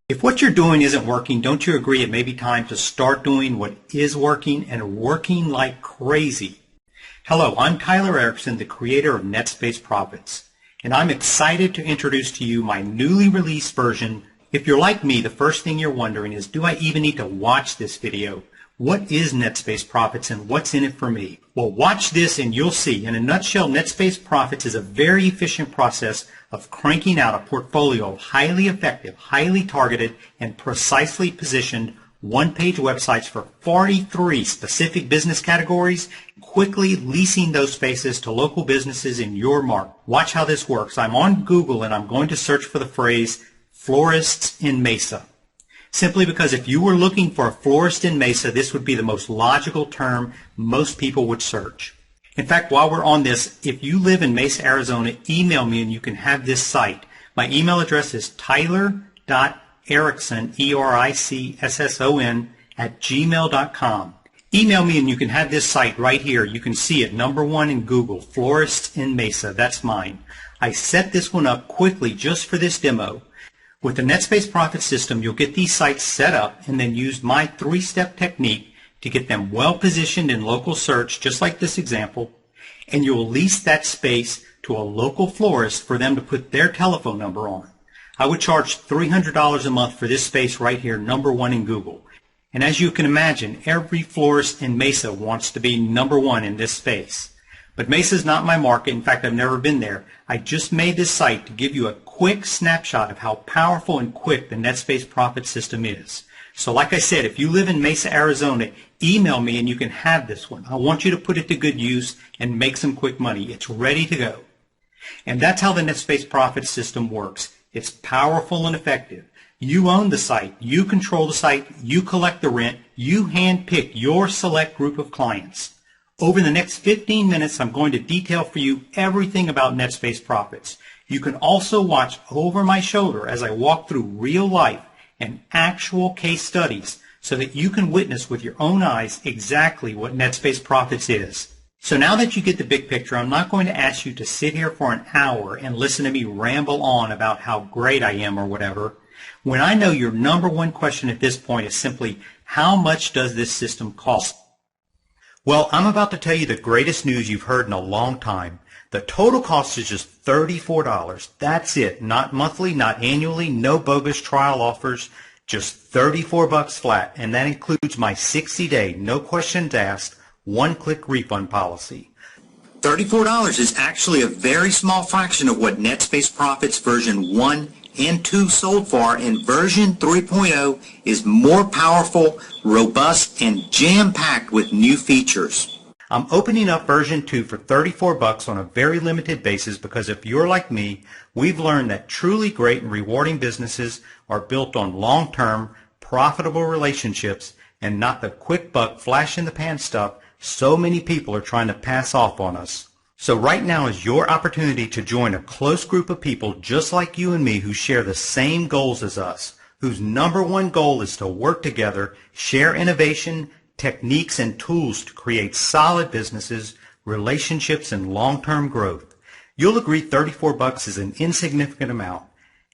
If what you're doing isn't working, don't you agree it may be time to start doing what is working and working like crazy? Hello, I'm Tyler Erickson, the creator of NetSpace Profits, and I'm excited to introduce to you my newly released version. If you're like me, the first thing you're wondering is, do I even need to watch this video? What is NetSpace Profits and what's in it for me? Well, watch this and you'll see. In a nutshell, NetSpace Profits is a very efficient process of cranking out a portfolio of highly effective, highly targeted, and precisely positioned one-page websites for 43 specific business categories, quickly leasing those spaces to local businesses in your market. Watch how this works. I'm on Google and I'm going to search for the phrase florists in Mesa. Simply because if you were looking for a florist in Mesa, this would be the most logical term most people would search. In fact, while we're on this, if you live in Mesa, Arizona, email me and you can have this site. My email address is tyler.erickson, E-R-I-C-S-S-O-N, @gmail.com. Email me and you can have this site right here. You can see it, #1 in Google, Florists in Mesa. That's mine. I set this one up quickly just for this demo. With the NetSpace Profit system, you'll get these sites set up and then use my 3-step technique to get them well positioned in local search, just like this example, and you'll lease that space to a local florist for them to put their telephone number on. I would charge $300 a month for this space right here, #1 in Google. And as you can imagine, every florist in Mesa wants to be #1 in this space. But Mesa is not my market. In fact, I've never been there. I just made this site to give you a quick snapshot of how powerful and quick the NetSpace Profit system is. So like I said, if you live in Mesa, Arizona, email me and you can have this one. I want you to put it to good use and make some quick money. It's ready to go. And that's how the NetSpace Profit system works. It's powerful and effective. You own the site. You control the site. You collect the rent. You handpick your select group of clients. Over the next 15 minutes, I'm going to detail for you everything about NetSpace Profits. You can also watch over my shoulder as I walk through real life and actual case studies so that you can witness with your own eyes exactly what NetSpace Profits is. So now that you get the big picture, I'm not going to ask you to sit here for an hour and listen to me ramble on about how great I am or whatever, when I know your #1 question at this point is simply, how much does this system cost? Well, I'm about to tell you the greatest news you've heard in a long time. The total cost is just $34. That's it. Not monthly, not annually, no bogus trial offers, just $34 flat. And that includes my 60-day, no questions asked, one-click refund policy. $34 is actually a very small fraction of what NetSpace Profits version 1 and 2 sold for, and version 3.0 is more powerful, robust, and jam-packed with new features. I'm opening up version 2 for $34 on a very limited basis because if you're like me, we've learned that truly great and rewarding businesses are built on long-term, profitable relationships and not the quick buck, flash-in-the-pan stuff so many people are trying to pass off on us. So right now is your opportunity to join a close group of people just like you and me who share the same goals as us, whose #1 goal is to work together, share innovation, techniques, and tools to create solid businesses, relationships, and long-term growth. You'll agree $34 is an insignificant amount.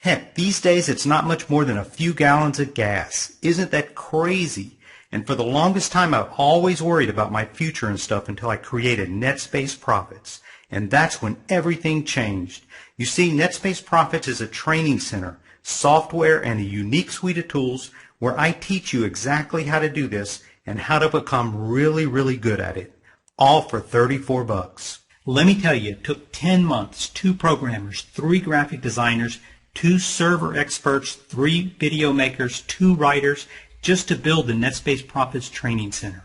Heck, these days it's not much more than a few gallons of gas. Isn't that crazy? And for the longest time, I've always worried about my future and stuff until I created NetSpace Profits. And that's when everything changed. You see, NetSpace Profits is a training center, software, and a unique suite of tools where I teach you exactly how to do this and how to become really, really good at it. All for $34. Let me tell you, it took 10 months, 2 programmers, 3 graphic designers, 2 server experts, 3 video makers, 2 writers, just to build the NetSpace Profits Training Center.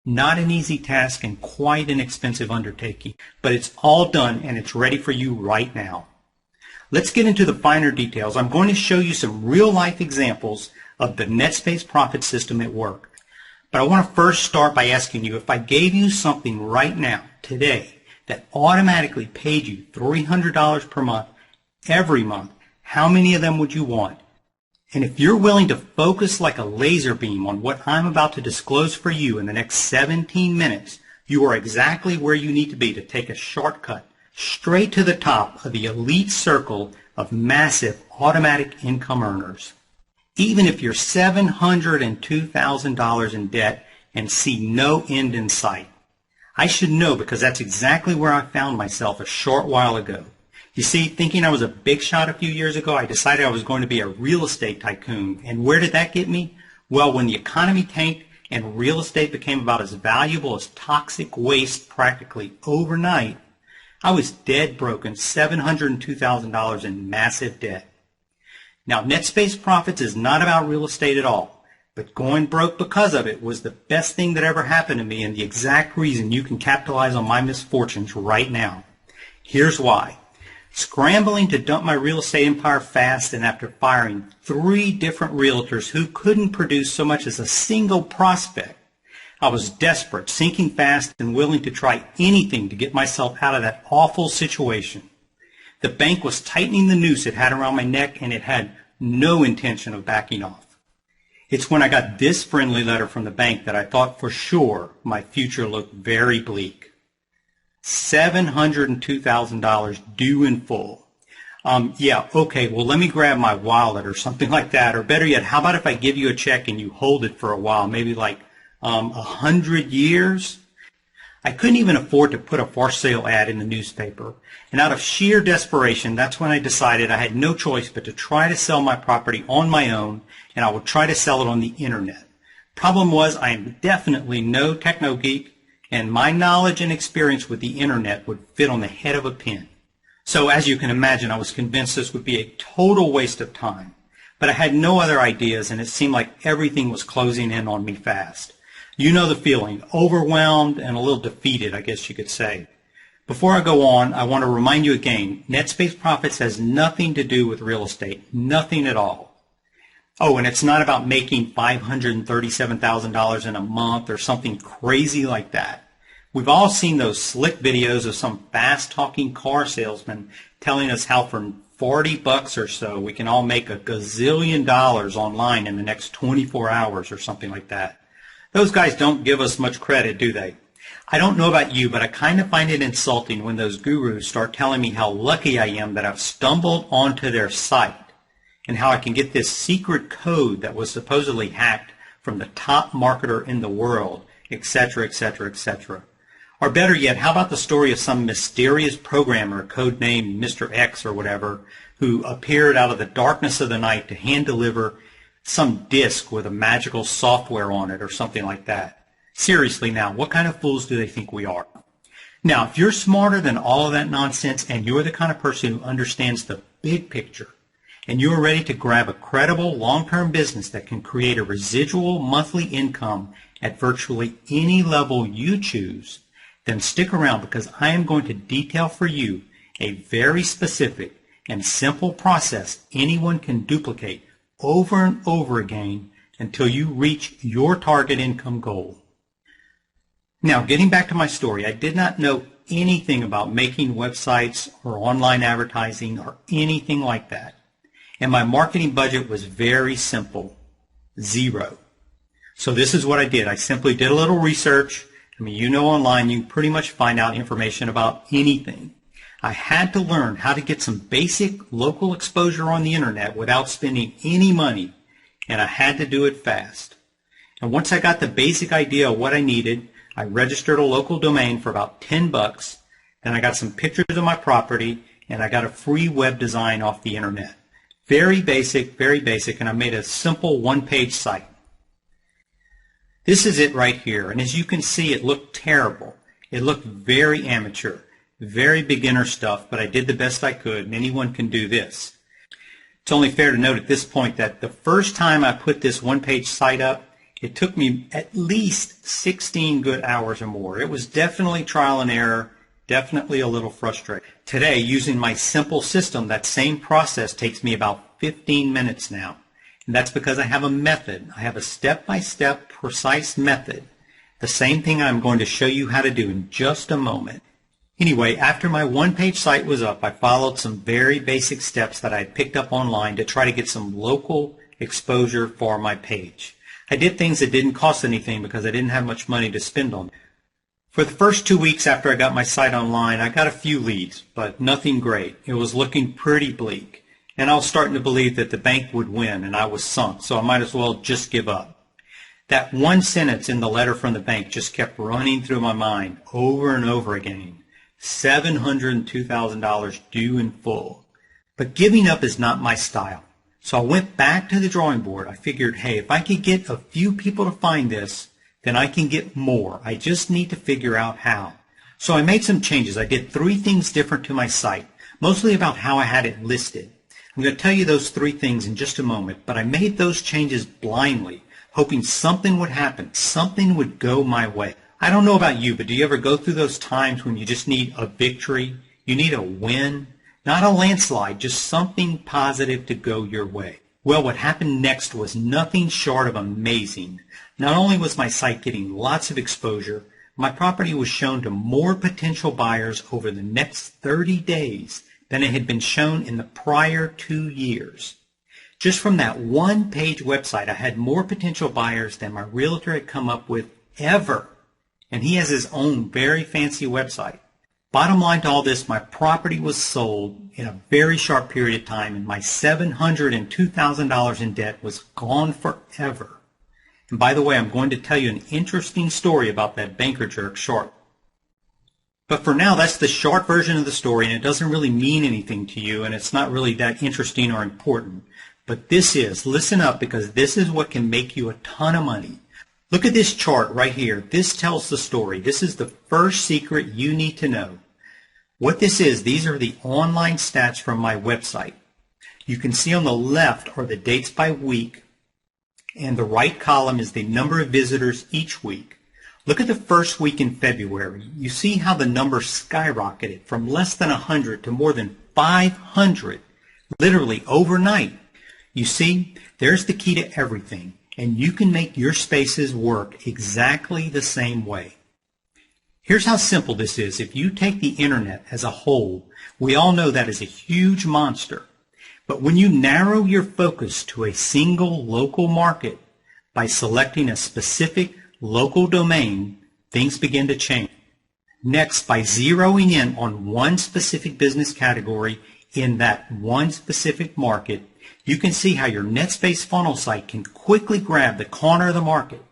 Not an easy task and quite an expensive undertaking, but it's all done and it's ready for you right now. Let's get into the finer details. I'm going to show you some real-life examples of the NetSpace Profit system at work. But I want to first start by asking you, if I gave you something right now, today, that automatically paid you $300 per month, every month, how many of them would you want? And if you're willing to focus like a laser beam on what I'm about to disclose for you in the next 17 minutes, you are exactly where you need to be to take a shortcut straight to the top of the elite circle of massive automatic income earners. even if you're $702,000 in debt and see no end in sight. I should know because that's exactly where I found myself a short while ago. You see, thinking I was a big shot a few years ago, I decided I was going to be a real estate tycoon. And where did that get me? Well, when the economy tanked and real estate became about as valuable as toxic waste practically overnight, I was dead broke and $702,000 in massive debt. Now, net space profits is not about real estate at all. But going broke because of it was the best thing that ever happened to me and the exact reason you can capitalize on my misfortunes right now. Here's why. Scrambling to dump my real estate empire fast and after firing 3 different realtors who couldn't produce so much as a single prospect, I was desperate, sinking fast, and willing to try anything to get myself out of that awful situation. The bank was tightening the noose it had around my neck and it had no intention of backing off. It's when I got this friendly letter from the bank that I thought for sure my future looked very bleak. $702,000 due in full. Yeah, okay, well, let me grab my wallet or something like that. Or better yet, how about if I give you a check and you hold it for a while, maybe like 100 years? I couldn't even afford to put a for sale ad in the newspaper. And out of sheer desperation, that's when I decided I had no choice but to try to sell my property on my own, and I would try to sell it on the internet. Problem was, I am definitely no techno geek, and my knowledge and experience with the internet would fit on the head of a pin. So as you can imagine, I was convinced this would be a total waste of time. But I had no other ideas, and it seemed like everything was closing in on me fast. You know the feeling, overwhelmed and a little defeated, I guess you could say. Before I go on, I want to remind you again, net space profits has nothing to do with real estate, nothing at all. Oh, and it's not about making $537,000 in a month or something crazy like that. We've all seen those slick videos of some fast-talking car salesman telling us how for $40 or so we can all make a gazillion dollars online in the next 24 hours or something like that. Those guys don't give us much credit, do they? I don't know about you, but I kind of find it insulting when those gurus start telling me how lucky I am that I've stumbled onto their site and how I can get this secret code that was supposedly hacked from the top marketer in the world, etc., etc., etc. Or better yet, how about the story of some mysterious programmer, codenamed Mr. X or whatever, who appeared out of the darkness of the night to hand deliver some disk with a magical software on it or something like that. Seriously now, what kind of fools do they think we are? Now, if you're smarter than all of that nonsense and you're the kind of person who understands the big picture and you're ready to grab a credible long-term business that can create a residual monthly income at virtually any level you choose, then stick around because I am going to detail for you a very specific and simple process anyone can duplicate over and over again until you reach your target income goal. Now, getting back to my story, I did not know anything about making websites or online advertising or anything like that. And my marketing budget was very simple, zero. So this is what I did. I simply did a little research. I mean, you know online you can pretty much find out information about anything. I had to learn how to get some basic local exposure on the internet without spending any money, and I had to do it fast. And once I got the basic idea of what I needed, I registered a local domain for about $10. Then I got some pictures of my property, and I got a free web design off the internet. Very basic, and I made a simple one-page site. This is it right here, and as you can see, it looked terrible. It looked very amateur. Very beginner stuff, but I did the best I could, and anyone can do this. It's only fair to note at this point that the first time I put this one-page site up, it took me at least 16 good hours or more. It was definitely trial and error, definitely a little frustrating. Today, using my simple system, that same process takes me about 15 minutes now. And that's because I have a method. I have a step-by-step, precise method. The same thing I'm going to show you how to do in just a moment. Anyway, after my one-page site was up, I followed some very basic steps that I had picked up online to try to get some local exposure for my page. I did things that didn't cost anything because I didn't have much money to spend on them. For the first 2 weeks after I got my site online, I got a few leads, but nothing great. It was looking pretty bleak. and I was starting to believe that the bank would win and I was sunk, so I might as well just give up. That one sentence in the letter from the bank just kept running through my mind over and over again. $702,000 due in full. But giving up is not my style. So I went back to the drawing board. I figured, hey, if I could get a few people to find this, then I can get more. I just need to figure out how. So I made some changes. I did 3 things different to my site, mostly about how I had it listed. I'm going to tell you those 3 things in just a moment, but I made those changes blindly, hoping something would happen, something would go my way. I don't know about you, but do you ever go through those times when you just need a victory? You need a win? Not a landslide, just something positive to go your way. Well, what happened next was nothing short of amazing. Not only was my site getting lots of exposure, my property was shown to more potential buyers over the next 30 days than it had been shown in the prior 2 years. Just from that one-page website, I had more potential buyers than my realtor had come up with ever. And he has his own very fancy website. Bottom line to all this, my property was sold in a very short period of time, and my $702,000 in debt was gone forever. And by the way, I'm going to tell you an interesting story about that banker jerk short. But for now, that's the short version of the story, and it doesn't really mean anything to you, and it's not really that interesting or important. But this is, listen up, because this is what can make you a ton of money. Look at this chart right here. This tells the story. This is the first secret you need to know. What this is, these are the online stats from my website. You can see on the left are the dates by week, and the right column is the number of visitors each week. Look at the first week in February. You see how the number skyrocketed from less than 100 to more than 500, literally overnight. You see, there's the key to everything, and you can make your spaces work exactly the same way. Here's how simple this is. If you take the internet as a whole, we all know that is a huge monster. But when you narrow your focus to a single local market by selecting a specific local domain, things begin to change. Next, by zeroing in on one specific business category in that one specific market, you can see how your NetSpace funnel site can quickly grab the corner of the market.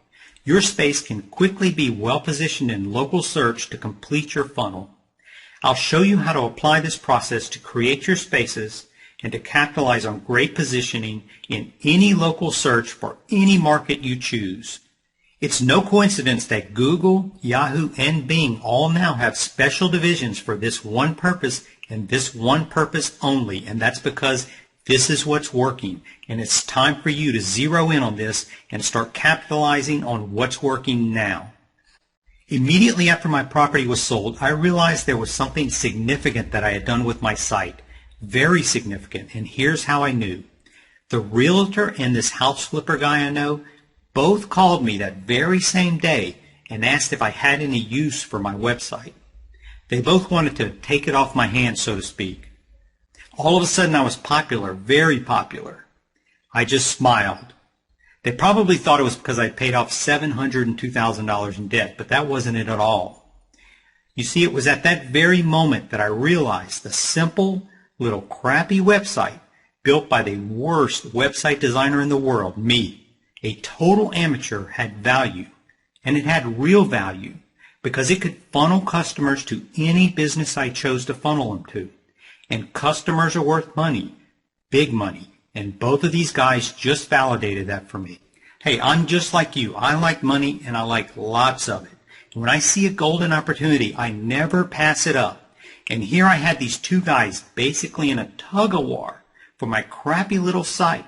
Your space can quickly be well positioned in local search to complete your funnel. I'll show you how to apply this process to create your spaces and to capitalize on great positioning in any local search for any market you choose. It's no coincidence that Google, Yahoo, and Bing all now have special divisions for this one purpose and this one purpose only, and that's because this is what's working, and it's time for you to zero in on this and start capitalizing on what's working now. Immediately after my property was sold, I realized there was something significant that I had done with my site. Very significant, and here's how I knew. The realtor and this house flipper guy I know both called me that very same day and asked if I had any use for my website. They both wanted to take it off my hands, so to speak. All of a sudden I was popular, very popular. I just smiled. They probably thought it was because I paid off $702,000 in debt, but that wasn't it at all. You see, it was at that very moment that I realized the simple, little crappy website built by the worst website designer in the world, me, a total amateur, had value. And it had real value because it could funnel customers to any business I chose to funnel them to. And customers are worth money, big money, and both of these guys just validated that for me. Hey, I'm just like you. I like money, and I like lots of it. And when I see a golden opportunity, I never pass it up. And here I had these two guys basically in a tug-of-war for my crappy little site.